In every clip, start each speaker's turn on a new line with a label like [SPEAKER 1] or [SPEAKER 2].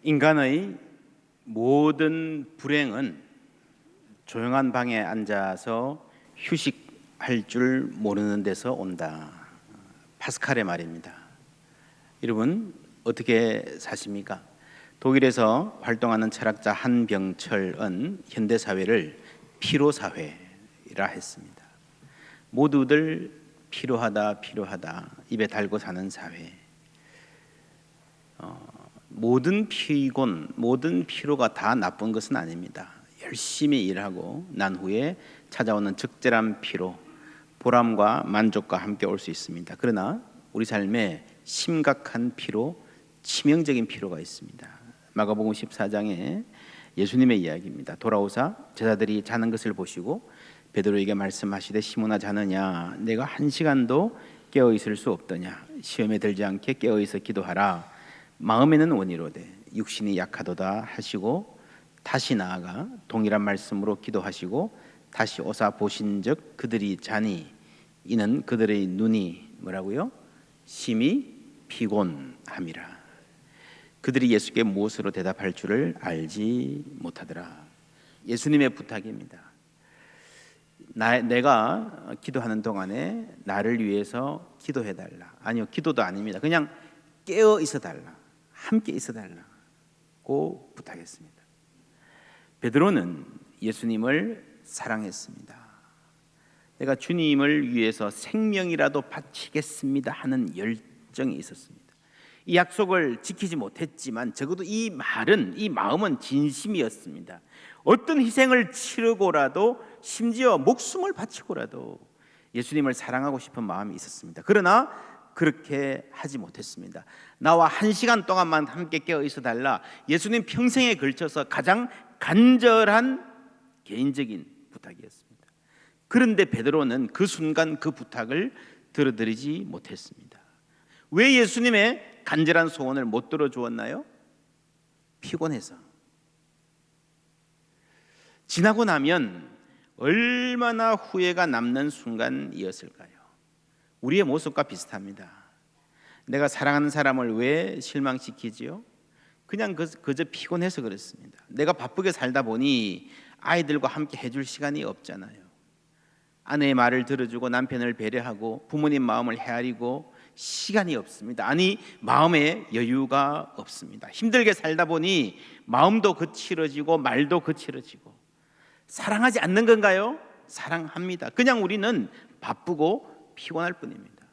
[SPEAKER 1] 인간의 모든 불행은 조용한 방에 앉아서 휴식할 줄 모르는 데서 온다. 파스칼의 말입니다. 여러분 어떻게 사십니까? 독일에서 활동하는 철학자 한병철은 현대사회를 피로사회라 했습니다. 모두들 필요하다 입에 달고 사는 사회. 모든 피곤, 모든 피로가 다 나쁜 것은 아닙니다. 열심히 일하고 난 후에 찾아오는 적절한 피로, 보람과 만족과 함께 올 수 있습니다. 그러나 우리 삶에 심각한 피로, 치명적인 피로가 있습니다. 마가복음 14장에 예수님의 이야기입니다. 돌아오사 제자들이 자는 것을 보시고 베드로에게 말씀하시되 시몬아 자느냐, 내가 한 시간도 깨어 있을 수 없더냐, 시험에 들지 않게 깨어 있어 기도하라. 마음에는 원이로되 육신이 약하도다 하시고 다시 나아가 동일한 말씀으로 기도하시고 다시 오사 보신즉 그들이 자니 이는 그들의 눈이 뭐라고요? 심히 피곤함이라. 그들이 예수께 무엇으로 대답할 줄을 알지 못하더라. 예수님의 부탁입니다. 내가 기도하는 동안에 나를 위해서 기도해달라. 아니요, 기도도 아닙니다. 그냥 깨어 있어달라, 함께 있어달라고 부탁했습니다. 베드로는 예수님을 사랑했습니다. 내가 주님을 위해서 생명이라도 바치겠습니다 하는 열정이 있었습니다. 이 약속을 지키지 못했지만 적어도 이 마음은 진심이었습니다. 어떤 희생을 치르고라도, 심지어 목숨을 바치고라도 예수님을 사랑하고 싶은 마음이 있었습니다. 그러나 그렇게 하지 못했습니다. 나와 한 시간 동안만 함께 깨어 있어 달라. 예수님 평생에 걸쳐서 가장 간절한 개인적인 부탁이었습니다. 그런데 베드로는 그 순간 그 부탁을 들어드리지 못했습니다. 왜 예수님의 간절한 소원을 못 들어주었나요? 피곤해서. 지나고 나면 얼마나 후회가 남는 순간이었을까요? 우리의 모습과 비슷합니다. 내가 사랑하는 사람을 왜 실망시키지요? 그냥 그저 피곤해서 그렇습니다. 내가 바쁘게 살다 보니 아이들과 함께 해줄 시간이 없잖아요. 아내의 말을 들어주고 남편을 배려하고 부모님 마음을 헤아리고 시간이 없습니다. 아니, 마음에 여유가 없습니다. 힘들게 살다 보니 마음도 거칠어지고 말도 거칠어지고. 사랑하지 않는 건가요? 사랑합니다. 그냥 우리는 바쁘고 피곤할 뿐입니다.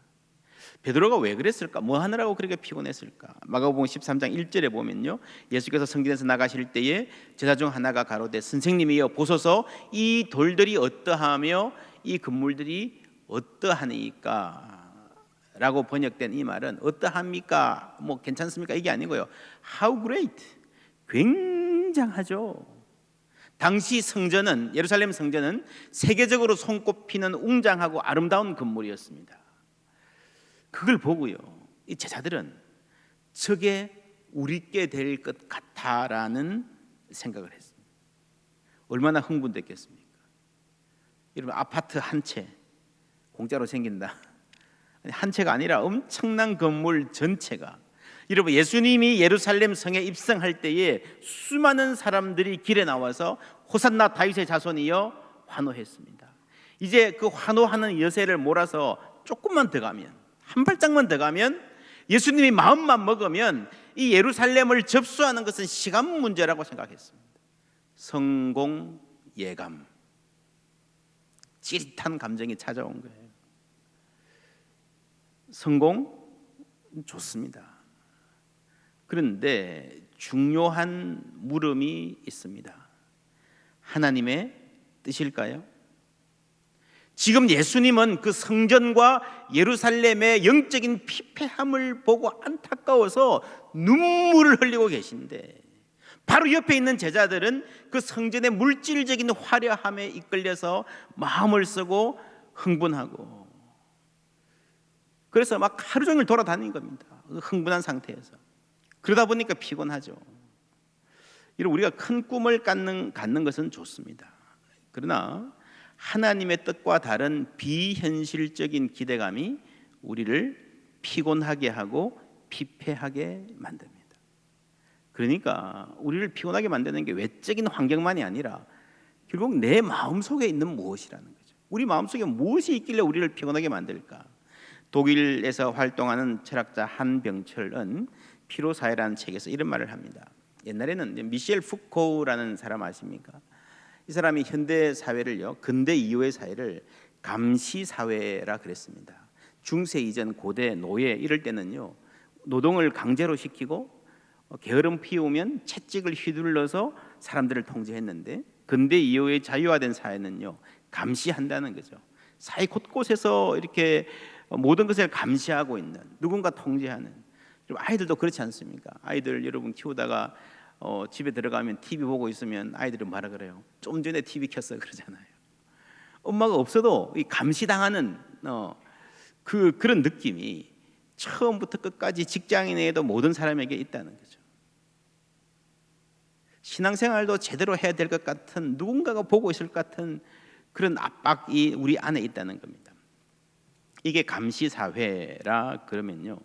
[SPEAKER 1] 베드로가 왜 그랬을까? 뭐 하느라고 그렇게 피곤했을까? 마가복음 13장 1절에 보면요, 예수께서 성전에서 나가실 때에 제자 중 하나가 가로되 선생님이여 보소서 이 돌들이 어떠하며 이 건물들이 어떠하니까? 라고 번역된 이 말은 어떠합니까? 뭐 괜찮습니까? 이게 아니고요, How great! 굉장하죠. 당시 성전은, 예루살렘 성전은 세계적으로 손꼽히는 웅장하고 아름다운 건물이었습니다. 그걸 보고요, 이 제자들은 저게 우리께 될 것 같다라는 생각을 했습니다. 얼마나 흥분됐겠습니까? 여러분, 아파트 한 채 공짜로 생긴다. 한 채가 아니라 엄청난 건물 전체가. 여러분, 예수님이 예루살렘 성에 입성할 때에 수많은 사람들이 길에 나와서 호산나 다윗의 자손이여 환호했습니다. 이제 그 환호하는 여세를 몰아서 조금만 더 가면, 한 발짝만 더 가면, 예수님이 마음만 먹으면 이 예루살렘을 접수하는 것은 시간 문제라고 생각했습니다. 성공 예감, 찌릿한 감정이 찾아온 거예요. 성공 좋습니다. 그런데 중요한 물음이 있습니다. 하나님의 뜻일까요? 지금 예수님은 그 성전과 예루살렘의 영적인 피폐함을 보고 안타까워서 눈물을 흘리고 계신데, 바로 옆에 있는 제자들은 그 성전의 물질적인 화려함에 이끌려서 마음을 쓰고 흥분하고, 그래서 막 하루 종일 돌아다닌 겁니다. 흥분한 상태에서. 그러다 보니까 피곤하죠. 우리가 큰 꿈을 갖는 것은 좋습니다. 그러나 하나님의 뜻과 다른 비현실적인 기대감이 우리를 피곤하게 하고 피폐하게 만듭니다. 그러니까 우리를 피곤하게 만드는 게 외적인 환경만이 아니라 결국 내 마음속에 있는 무엇이라는 거죠. 우리 마음속에 무엇이 있길래 우리를 피곤하게 만들까? 독일에서 활동하는 철학자 한병철은 피로사회라는 책에서 이런 말을 합니다. 옛날에는 미셸 푸코라는 사람 아십니까? 이 사람이 현대 사회를요, 근대 이후의 사회를 감시 사회라 그랬습니다. 중세 이전 고대 노예 이럴 때는요, 노동을 강제로 시키고 게으름 피우면 채찍을 휘둘러서 사람들을 통제했는데, 근대 이후의 자유화된 사회는요, 감시한다는 거죠. 사회 곳곳에서 이렇게 모든 것을 감시하고 있는, 누군가 통제하는. 아이들도 그렇지 않습니까? 아이들 여러분 키우다가 집에 들어가면 TV 보고 있으면 아이들은 뭐라 그래요? 좀 전에 TV 켰어 그러잖아요. 엄마가 없어도 이 감시당하는 그런 느낌이 처음부터 끝까지 직장인에도 모든 사람에게 있다는 거죠. 신앙생활도 제대로 해야 될 것 같은, 누군가가 보고 있을 것 같은 그런 압박이 우리 안에 있다는 겁니다. 이게 감시사회라 그러면요,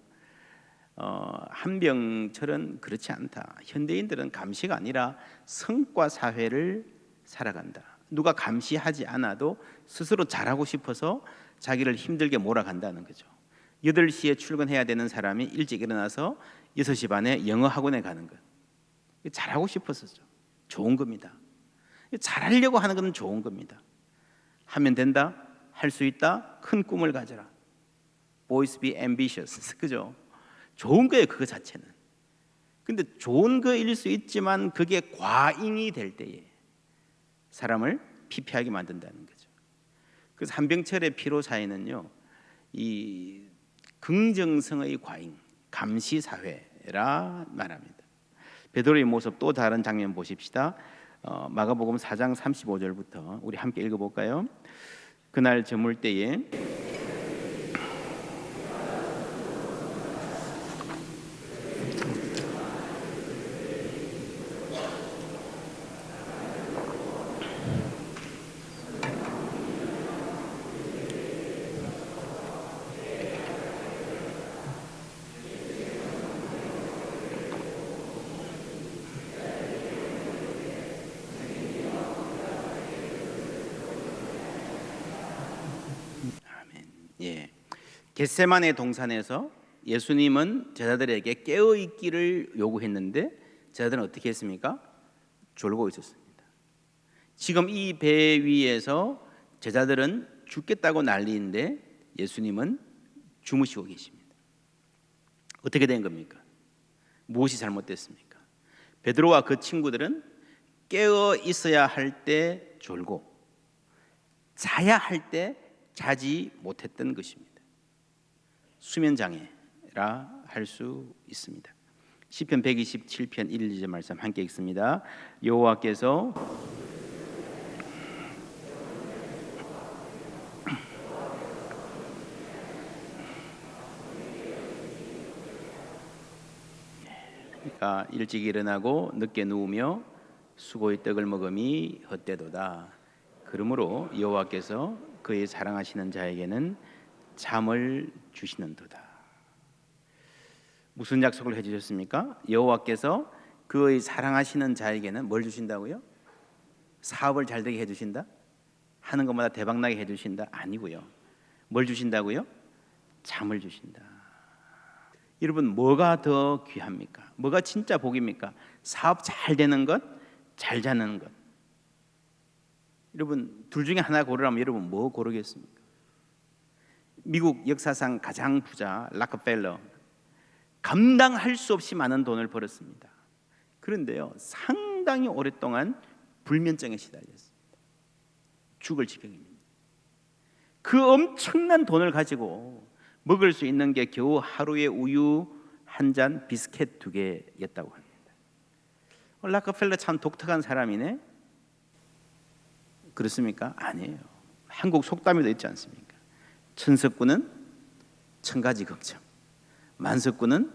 [SPEAKER 1] 한병철은 그렇지 않다. 현대인들은 감시가 아니라 성과 사회를 살아간다. 누가 감시하지 않아도 스스로 잘하고 싶어서 자기를 힘들게 몰아간다는 거죠. 8시에 출근해야 되는 사람이 일찍 일어나서 6시 반에 영어 학원에 가는 것, 잘하고 싶어서죠. 좋은 겁니다. 잘하려고 하는 건 좋은 겁니다. 하면 된다, 할 수 있다, 큰 꿈을 가져라. Boys be ambitious. 그죠? 좋은 거예요, 그거 자체는. 근데 좋은 거일 수 있지만 그게 과잉이 될 때에 사람을 피폐하게 만든다는 거죠. 그래서 한병철의 피로사회는요, 이 긍정성의 과잉, 감시사회라 말합니다. 베드로의 모습 또 다른 장면 보십시다. 마가복음 4장 35절부터 우리 함께 읽어볼까요? 그날 저물 때에 겟세마네 동산에서 예수님은 제자들에게 깨어 있기를 요구했는데 제자들은 어떻게 했습니까? 졸고 있었습니다. 지금 이 배 위에서 제자들은 죽겠다고 난리인데 예수님은 주무시고 계십니다. 어떻게 된 겁니까? 무엇이 잘못됐습니까? 베드로와 그 친구들은 깨어 있어야 할 때 졸고 자야 할 때 자지 못했던 것입니다. 수면장애라 할 수 있습니다. 시편 127편 1, 2절 말씀 함께 읽습니다. 여호와께서 그러니까 일찍 일어나고 늦게 누우며 수고의 떡을 먹음이 헛되도다. 그러므로 여호와께서 그의 사랑하시는 자에게는 잠을 주시는도다. 무슨 약속을 해주셨습니까? 여호와께서 그의 사랑하시는 자에게는 뭘 주신다고요? 사업을 잘 되게 해주신다? 하는 것마다 대박나게 해주신다? 아니고요. 뭘 주신다고요? 잠을 주신다. 여러분, 뭐가 더 귀합니까? 뭐가 진짜 복입니까? 사업 잘 되는 것, 잘 자는 것. 여러분, 둘 중에 하나 고르라면 여러분 뭐 고르겠습니까? 미국 역사상 가장 부자 락펠러, 감당할 수 없이 많은 돈을 벌었습니다. 그런데요, 상당히 오랫동안 불면증에 시달렸습니다. 죽을 지경입니다. 그 엄청난 돈을 가지고 먹을 수 있는 게 겨우 하루에 우유 한 잔, 비스켓 2개였다고 합니다. 락펠러 참 독특한 사람이네. 그렇습니까? 아니에요. 한국 속담에도 있지 않습니까? 천석구는 천가지 걱정, 만석구는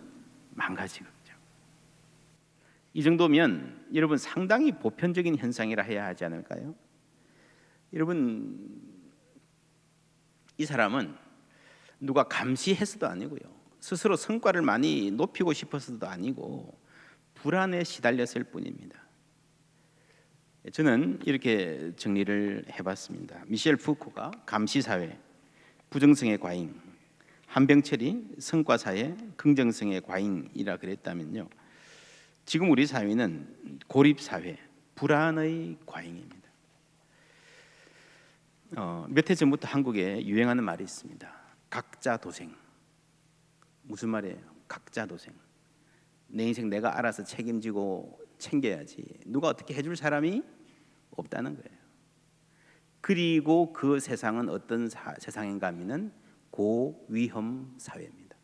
[SPEAKER 1] 만가지 걱정. 이 정도면 여러분 상당히 보편적인 현상이라 해야 하지 않을까요? 여러분, 이 사람은 누가 감시해서도 아니고요, 스스로 성과를 많이 높이고 싶어서도 아니고 불안에 시달렸을 뿐입니다. 저는 이렇게 정리를 해봤습니다. 미셸 푸코가 감시사회, 부정성의 과잉, 한병철이 성과사회, 긍정성의 과잉이라 그랬다면요, 지금 우리 사회는 고립사회, 불안의 과잉입니다. 몇 해 전부터 한국에 유행하는 말이 있습니다. 각자 도생. 무슨 말이에요? 각자 도생. 내 인생 내가 알아서 책임지고 챙겨야지, 누가 어떻게 해줄 사람이 없다는 거예요. 그리고 그 세상은 어떤 세상인가 하면은 고위험 사회입니다.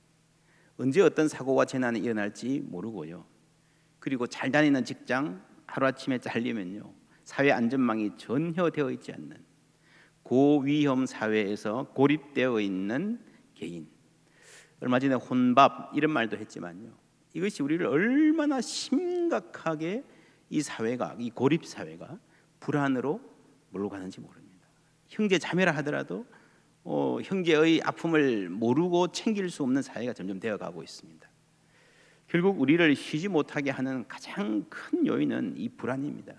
[SPEAKER 1] 언제 어떤 사고와 재난이 일어날지 모르고요, 그리고 잘 다니는 직장 하루아침에 잘리면요, 사회 안전망이 전혀 되어 있지 않는 고위험 사회에서 고립되어 있는 개인. 얼마 전에 혼밥 이런 말도 했지만요, 이것이 우리를 얼마나 심각하게 이 사회가, 이 고립 사회가 불안으로 몰고 가는지 모릅니다. 형제 자매라 하더라도 형제의 아픔을 모르고 챙길 수 없는 사회가 점점 되어가고 있습니다. 결국 우리를 쉬지 못하게 하는 가장 큰 요인은 이 불안입니다.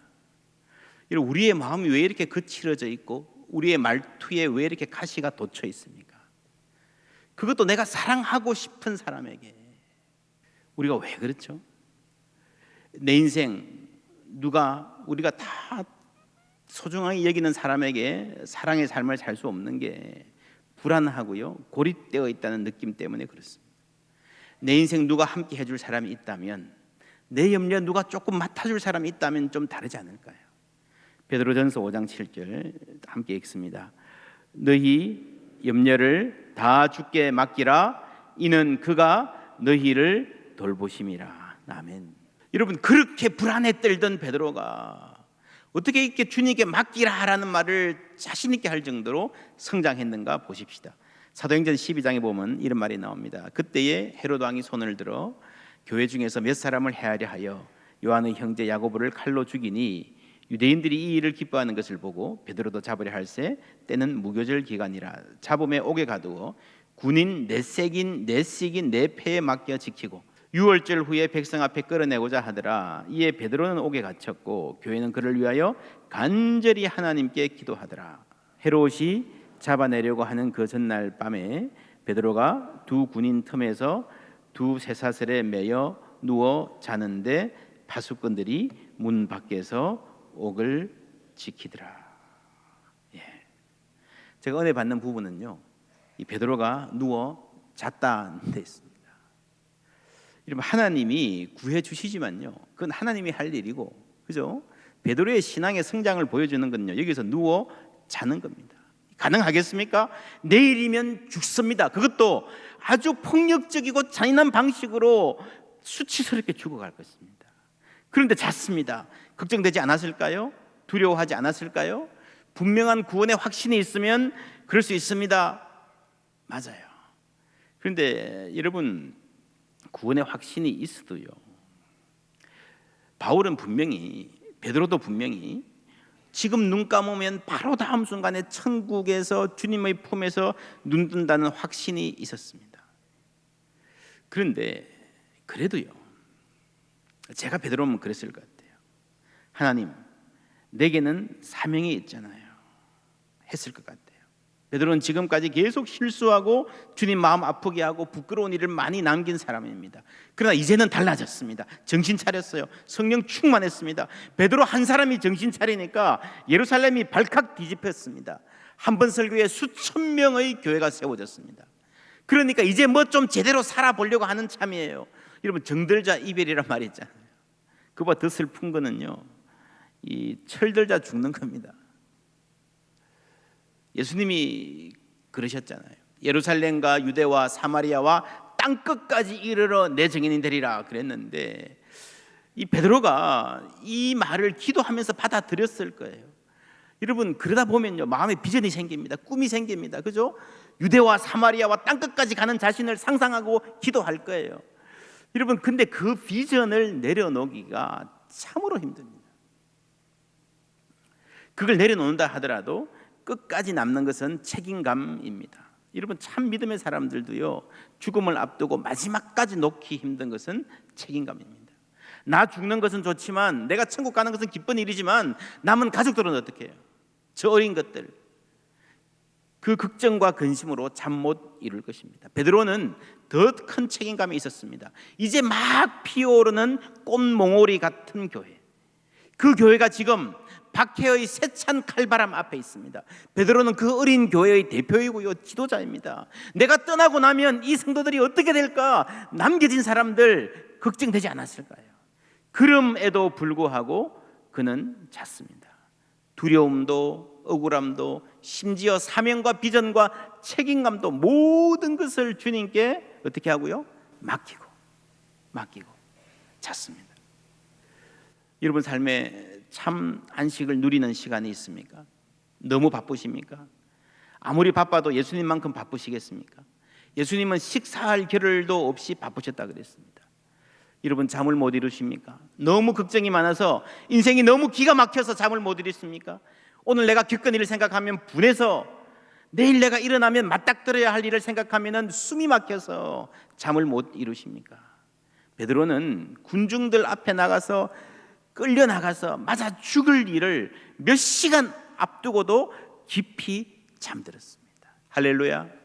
[SPEAKER 1] 우리의 마음이 왜 이렇게 거칠어져 있고 우리의 말투에 왜 이렇게 가시가 돋쳐 있습니까? 그것도 내가 사랑하고 싶은 사람에게. 우리가 왜 그렇죠? 내 인생 우리가 다 소중하게 여기는 사람에게 사랑의 삶을 살 수 없는 게 불안하고요, 고립되어 있다는 느낌 때문에 그렇습니다. 내 인생 누가 함께 해줄 사람이 있다면, 내 염려 누가 조금 맡아줄 사람이 있다면 좀 다르지 않을까요? 베드로전서 5장 7절 함께 읽습니다. 너희 염려를 다 주께 맡기라. 이는 그가 너희를 돌보심이라. 아멘. 여러분, 그렇게 불안에 떨던 베드로가 어떻게 이렇게 주님께 맡기라라는 말을 자신 있게 할 정도로 성장했는가 보십시다. 사도행전 12장에 보면 이런 말이 나옵니다. 그때에 헤롯 왕이 손을 들어 교회 중에서 몇 사람을 해하려 하여 요한의 형제 야고보를 칼로 죽이니 유대인들이 이 일을 기뻐하는 것을 보고 베드로도 잡으려 할새 때는 무교절 기간이라 잡음에 옥에 가두어 군인 넷색인 넷식인 네 패에 맡겨 지키고 6월절 후에 백성 앞에 끌어내고자 하더라. 이에 베드로는 옥에 갇혔고 교회는 그를 위하여 간절히 하나님께 기도하더라. 헤롯이 잡아내려고 하는 그 전날 밤에 베드로가 두 군인 틈에서 두 쇠사슬에 매여 누워 자는데 파수꾼들이 문 밖에서 옥을 지키더라. 제가 은혜 받는 부분은요, 이 베드로가 누워 잤다는 데 있습니다. 여러분, 하나님이 구해 주시지만요, 그건 하나님이 할 일이고, 그죠? 베드로의 신앙의 성장을 보여주는 건요, 여기서 누워 자는 겁니다. 가능하겠습니까? 내일이면 죽습니다. 그것도 아주 폭력적이고 잔인한 방식으로 수치스럽게 죽어갈 것입니다. 그런데 잤습니다. 걱정되지 않았을까요? 두려워하지 않았을까요? 분명한 구원의 확신이 있으면 그럴 수 있습니다. 맞아요. 그런데 여러분, 구원의 확신이 있어도요, 바울은 분명히, 베드로도 분명히 지금 눈 감으면 바로 다음 순간에 천국에서 주님의 품에서 눈 뜬다는 확신이 있었습니다. 그런데 그래도요, 제가 베드로면 그랬을 것 같아요. 하나님, 내게는 사명이 있잖아요. 했을 것 같아요. 베드로는 지금까지 계속 실수하고 주님 마음 아프게 하고 부끄러운 일을 많이 남긴 사람입니다. 그러나 이제는 달라졌습니다. 정신 차렸어요. 성령 충만했습니다. 베드로 한 사람이 정신 차리니까 예루살렘이 발칵 뒤집혔습니다. 한 번 설교에 수천 명의 교회가 세워졌습니다. 그러니까 이제 뭐 좀 제대로 살아보려고 하는 참이에요. 여러분, 정들자 이별이란 말이 있잖아요. 그보다 더 슬픈 거는요, 이 철들자 죽는 겁니다. 예수님이 그러셨잖아요. 예루살렘과 유대와 사마리아와 땅끝까지 이르러 내 증인이 되리라 그랬는데, 이 베드로가 이 말을 기도하면서 받아들였을 거예요. 여러분, 그러다 보면요, 마음에 비전이 생깁니다. 꿈이 생깁니다. 그죠? 유대와 사마리아와 땅끝까지 가는 자신을 상상하고 기도할 거예요. 여러분, 근데 그 비전을 내려놓기가 참으로 힘듭니다. 그걸 내려놓는다 하더라도 끝까지 남는 것은 책임감입니다. 여러분, 참 믿음의 사람들도요, 죽음을 앞두고 마지막까지 놓기 힘든 것은 책임감입니다. 나 죽는 것은 좋지만, 내가 천국 가는 것은 기쁜 일이지만 남은 가족들은 어떻게 해요? 저 어린 것들. 그 걱정과 근심으로 잠 못 이룰 것입니다. 베드로는 더 큰 책임감이 있었습니다. 이제 막 피어오르는 꽃몽오리 같은 교회, 그 교회가 지금 박해의 세찬 칼바람 앞에 있습니다. 베드로는 그 어린 교회의 대표이고요, 지도자입니다. 내가 떠나고 나면 이 성도들이 어떻게 될까? 남겨진 사람들 걱정되지 않았을까요? 그럼에도 불구하고 그는 잤습니다. 두려움도 억울함도 심지어 사명과 비전과 책임감도 모든 것을 주님께 어떻게 하고요? 맡기고 잤습니다. 여러분 삶에 참 안식을 누리는 시간이 있습니까? 너무 바쁘십니까? 아무리 바빠도 예수님만큼 바쁘시겠습니까? 예수님은 식사할 겨를도 없이 바쁘셨다 그랬습니다. 여러분 잠을 못 이루십니까? 너무 걱정이 많아서, 인생이 너무 기가 막혀서 잠을 못 이루십니까? 오늘 내가 겪은 일을 생각하면 분해서, 내일 내가 일어나면 맞닥뜨려야 할 일을 생각하면 숨이 막혀서 잠을 못 이루십니까? 베드로는 군중들 앞에 나가서 끌려나가서 맞아 죽을 일을 몇 시간 앞두고도 깊이 잠들었습니다. 할렐루야.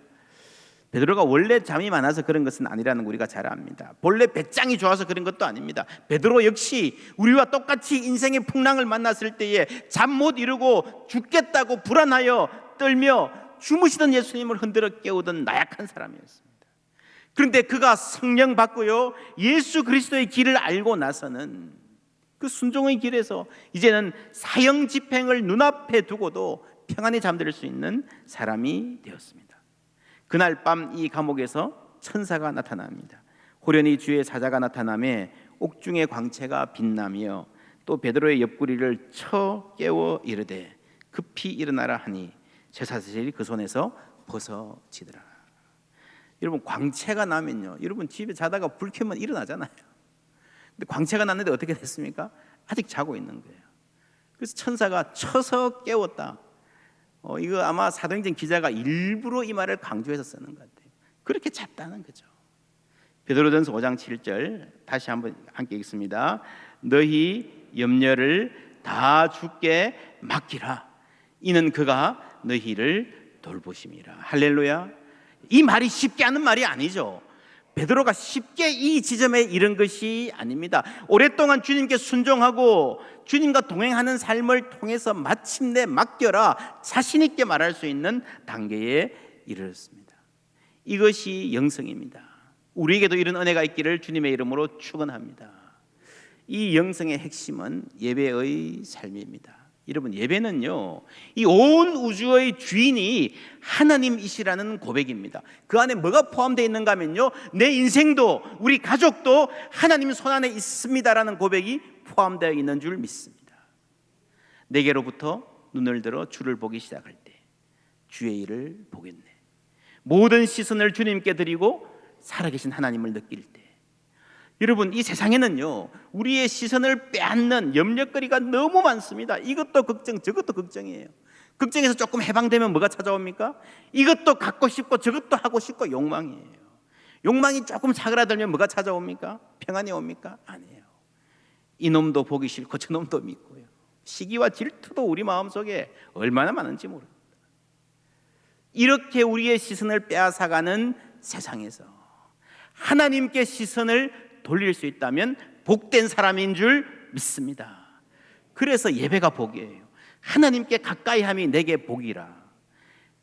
[SPEAKER 1] 베드로가 원래 잠이 많아서 그런 것은 아니라는 거 우리가 잘 압니다. 본래 배짱이 좋아서 그런 것도 아닙니다. 베드로 역시 우리와 똑같이 인생의 풍랑을 만났을 때에 잠 못 이루고 죽겠다고 불안하여 떨며 주무시던 예수님을 흔들어 깨우던 나약한 사람이었습니다. 그런데 그가 성령 받고요, 예수 그리스도의 길을 알고 나서는 그 순종의 길에서 이제는 사형 집행을 눈앞에 두고도 평안히 잠들 수 있는 사람이 되었습니다. 그날 밤 이 감옥에서 천사가 나타납니다. 호련히 주의 사자가 나타나매 옥중의 광채가 빛나며 또 베드로의 옆구리를 쳐 깨워 이르되 급히 일어나라 하니 쇠사슬이 그 손에서 벗어지더라. 여러분 광채가 나면요, 여러분 집에 자다가 불 켜면 일어나잖아요. 근데 광채가 났는데 어떻게 됐습니까? 아직 자고 있는 거예요. 그래서 천사가 쳐서 깨웠다. 이거 아마 사도행전 기자가 일부러 이 말을 강조해서 쓰는 것 같아요. 그렇게 잤다는 거죠. 베드로전서 5장 7절 다시 한번 함께 읽습니다. 너희 염려를 다 주께 맡기라. 이는 그가 너희를 돌보심이라. 할렐루야. 이 말이 쉽게 하는 말이 아니죠. 베드로가 쉽게 이 지점에 이른 것이 아닙니다. 오랫동안 주님께 순종하고 주님과 동행하는 삶을 통해서 마침내 맡겨라, 자신 있게 말할 수 있는 단계에 이르렀습니다. 이것이 영성입니다. 우리에게도 이런 은혜가 있기를 주님의 이름으로 축원합니다. 이 영성의 핵심은 예배의 삶입니다. 여러분 예배는요, 이 온 우주의 주인이 하나님이시라는 고백입니다. 그 안에 뭐가 포함되어 있는가 하면요, 내 인생도 우리 가족도 하나님 손안에 있습니다라는 고백이 포함되어 있는 줄 믿습니다. 내게로부터 눈을 들어 주를 보기 시작할 때 주의 일을 보겠네. 모든 시선을 주님께 드리고 살아계신 하나님을 느낄 때, 여러분 이 세상에는요 우리의 시선을 빼앗는 염려거리가 너무 많습니다. 이것도 걱정 저것도 걱정이에요. 걱정에서 조금 해방되면 뭐가 찾아옵니까? 이것도 갖고 싶고 저것도 하고 싶고 욕망이에요. 욕망이 조금 사그라들면 뭐가 찾아옵니까? 평안이 옵니까? 아니에요. 이놈도 보기 싫고 저놈도 믿고요, 시기와 질투도 우리 마음속에 얼마나 많은지 모릅니다. 이렇게 우리의 시선을 빼앗아가는 세상에서 하나님께 시선을 돌릴 수 있다면 복된 사람인 줄 믿습니다. 그래서 예배가 복이에요. 하나님께 가까이 함이 내게 복이라.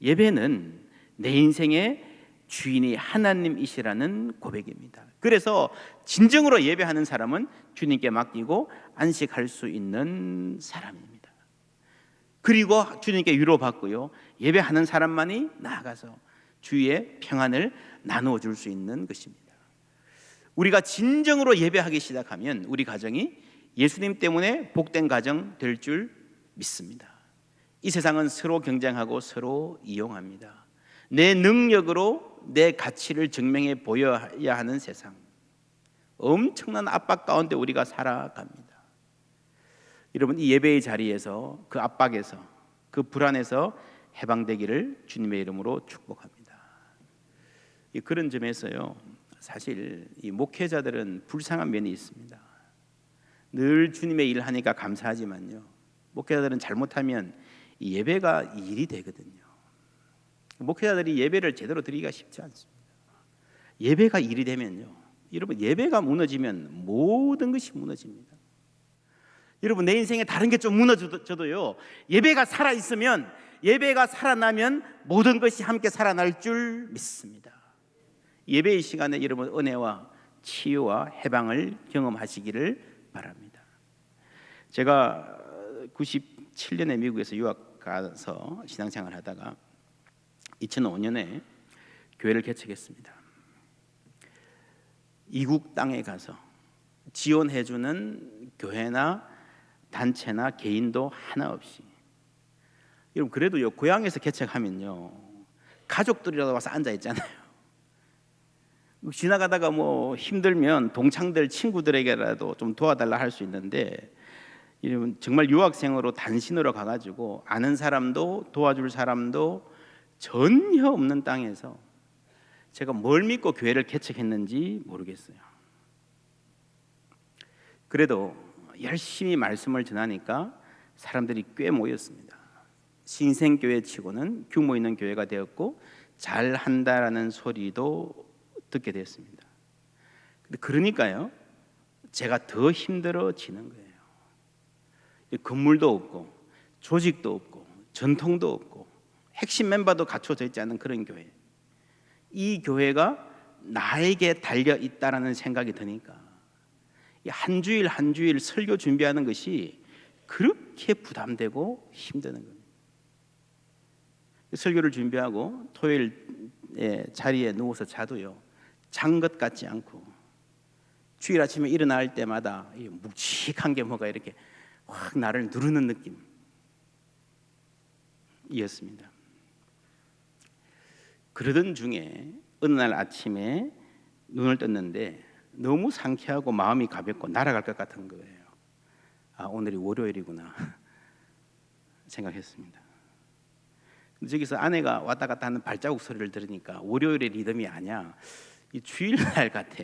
[SPEAKER 1] 예배는 내 인생의 주인이 하나님이시라는 고백입니다. 그래서 진정으로 예배하는 사람은 주님께 맡기고 안식할 수 있는 사람입니다. 그리고 주님께 위로받고요, 예배하는 사람만이 나아가서 주의 평안을 나누어 줄 수 있는 것입니다. 우리가 진정으로 예배하기 시작하면 우리 가정이 예수님 때문에 복된 가정 될 줄 믿습니다. 이 세상은 서로 경쟁하고 서로 이용합니다. 내 능력으로 내 가치를 증명해 보여야 하는 세상, 엄청난 압박 가운데 우리가 살아갑니다. 여러분 이 예배의 자리에서 그 압박에서 그 불안에서 해방되기를 주님의 이름으로 축복합니다. 그런 점에서요, 사실 이 목회자들은 불쌍한 면이 있습니다. 늘 주님의 일을 하니까 감사하지만요, 목회자들은 잘못하면 이 예배가 일이 되거든요. 목회자들이 예배를 제대로 드리기가 쉽지 않습니다. 예배가 일이 되면요, 여러분, 예배가 무너지면 모든 것이 무너집니다. 여러분, 내 인생에 다른 게 좀 무너져도요, 예배가 살아있으면, 예배가 살아나면 모든 것이 함께 살아날 줄 믿습니다. 예배의 시간에 여러분 은혜와 치유와 해방을 경험하시기를 바랍니다. 제가 97년에 미국에서 유학 가서 신앙생활 하다가 2005년에 교회를 개척했습니다. 이국 땅에 가서 지원해주는 교회나 단체나 개인도 하나 없이, 여러분 그래도요, 고향에서 개척하면요, 가족들이라도 와서 앉아 있잖아요. 지나가다가 뭐 힘들면 동창들 친구들에게라도 좀 도와달라 할 수 있는데, 여러분 정말 유학생으로 단신으로 가가지고 아는 사람도 도와줄 사람도 전혀 없는 땅에서 제가 뭘 믿고 교회를 개척했는지 모르겠어요. 그래도 열심히 말씀을 전하니까 사람들이 꽤 모였습니다. 신생교회 치고는 규모 있는 교회가 되었고 잘한다라는 소리도 듣게 됐습니다. 그러니까요, 제가 더 힘들어지는 거예요. 건물도 없고 조직도 없고 전통도 없고 핵심 멤버도 갖춰져 있지 않은 그런 교회, 이 교회가 나에게 달려 있다라는 생각이 드니까 한 주일 한 주일 설교 준비하는 것이 그렇게 부담되고 힘드는 겁니다. 설교를 준비하고 토요일 자리에 누워서 자도요, 잔 것 같지 않고, 주일 아침에 일어날 때마다 묵직한 게 뭐가 이렇게 확 나를 누르는 느낌이었습니다. 그러던 중에 어느 날 아침에 눈을 떴는데 너무 상쾌하고 마음이 가볍고 날아갈 것 같은 거예요. 아, 오늘이 월요일이구나 생각했습니다. 저기서 아내가 왔다 갔다 하는 발자국 소리를 들으니까 월요일의 리듬이 아니야, 이 주일날 같아.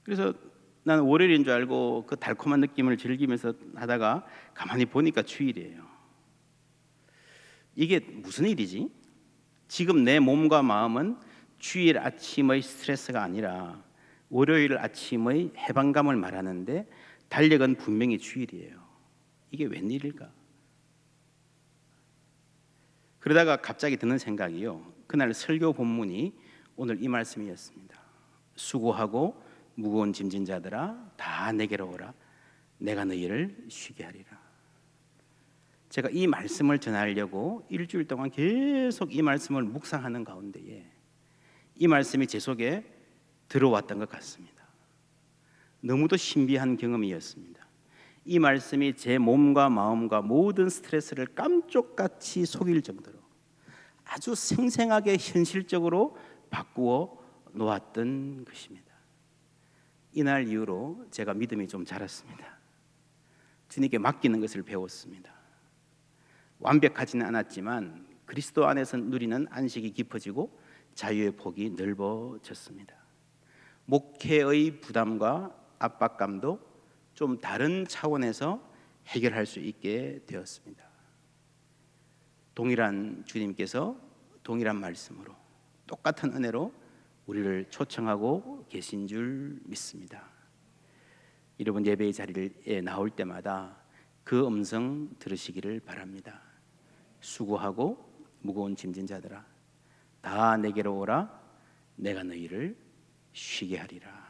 [SPEAKER 1] 그래서 나는 월요일인 줄 알고 그 달콤한 느낌을 즐기면서 하다가 가만히 보니까 주일이에요. 이게 무슨 일이지? 지금 내 몸과 마음은 주일 아침의 스트레스가 아니라 월요일 아침의 해방감을 말하는데 달력은 분명히 주일이에요. 이게 웬일일까? 그러다가 갑자기 드는 생각이요, 그날 설교 본문이 오늘 이 말씀이었습니다. 수고하고 무거운 짐진 자들아 다 내게로 오라, 내가 너희를 쉬게 하리라. 제가 이 말씀을 전하려고 일주일 동안 계속 이 말씀을 묵상하는 가운데에 이 말씀이 제 속에 들어왔던 것 같습니다. 너무도 신비한 경험이었습니다. 이 말씀이 제 몸과 마음과 모든 스트레스를 깜쪽같이 속일 정도로 아주 생생하게 현실적으로 바꾸어 놓았던 것입니다. 이날 이후로 제가 믿음이 좀 자랐습니다. 주님께 맡기는 것을 배웠습니다. 완벽하지는 않았지만 그리스도 안에서 누리는 안식이 깊어지고 자유의 폭이 넓어졌습니다. 목회의 부담과 압박감도 좀 다른 차원에서 해결할 수 있게 되었습니다. 동일한 주님께서 동일한 말씀으로 똑같은 은혜로 우리를 초청하고 계신 줄 믿습니다. 여러분 예배의 자리에 나올 때마다 그 음성 들으시기를 바랍니다. 수고하고 무거운 짐진 자들아 다 내게로 오라, 내가 너희를 쉬게 하리라.